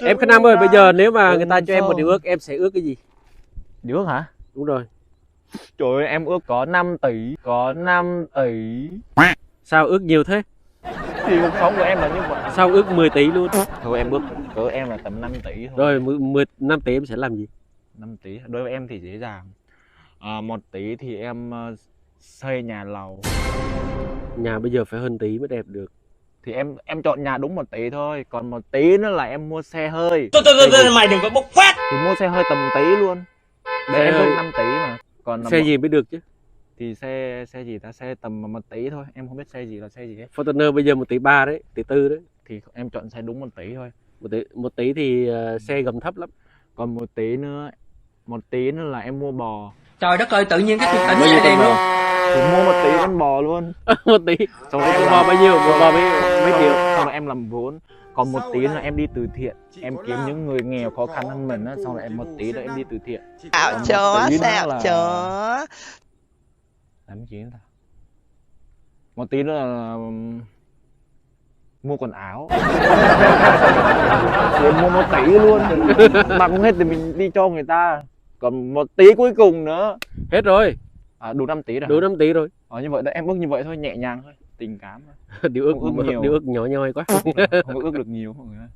Em Khánh Nam ơi, bây giờ nếu mà người ta cho em một điều ước, em sẽ ước cái gì? Điều ước hả? Đúng rồi. Trời ơi, em ước có 5 tỷ. Có 5 tỷ. Sao ước nhiều thế? Thì cuộc sống của em là như vậy. Sao ước 10 tỷ luôn? Thôi em ước cỡ em là tầm 5 tỷ thôi. Rồi 5 tỷ em sẽ làm gì? 5 tỷ đối với em thì dễ dàng. 1 tỷ thì em xây nhà lầu. Nhà bây giờ phải hơn tỷ mới đẹp được. Thì em chọn nhà đúng 1 tỷ thôi. Còn 1 tỷ nữa là em mua xe hơi. Mày đừng có bốc phát. Thì mua xe hơi tầm tỷ luôn. Để Xe em ước hơi. 5 tỷ mà. Còn Xe gì mới được chứ? thì xe gì ta, xe tầm 1 tỷ thôi, em không biết xe gì là xe gì hết. Fortuner bây giờ 1 tỷ 3 đấy, tỷ tư đấy. Thì em chọn xe đúng 1 tỷ thôi. 1 tỷ thì xe gầm thấp lắm. Còn 1 tỷ nữa là em mua bò. Trời đất ơi, tự nhiên cái cuộc tỉnh Bao nhiêu vậy con đèn luôn. bò? Thì mua 1 tỷ con bò luôn. 1 tỷ. Xong rồi Con em bò bao nhiêu? Một bò mấy triệu? xong rồi em làm vốn. Còn 1 tỷ là em đi từ thiện, em kiếm những người nghèo khó khăn hơn mình á, xong rồi em 1 tỷ đó em đi từ thiện. Xạo Còn 1 chó, tỷ nữa xạo là chó. làm cái gì nữa ta? 1 tỷ nữa là mua quần áo. Rồi mua 1 tỷ luôn. Mặc không hết thì mình đi cho người ta. Còn 1 tỷ cuối cùng nữa. Hết rồi. Đủ 5 tỷ rồi. Đủ 5 tỷ rồi. Như vậy đó, em ước như vậy thôi, nhẹ nhàng thôi, tình cảm thôi. Điều ước Không ước nhiều. điều ước nhỏ nhoi quá. Không ước được nhiều mọi người ơi.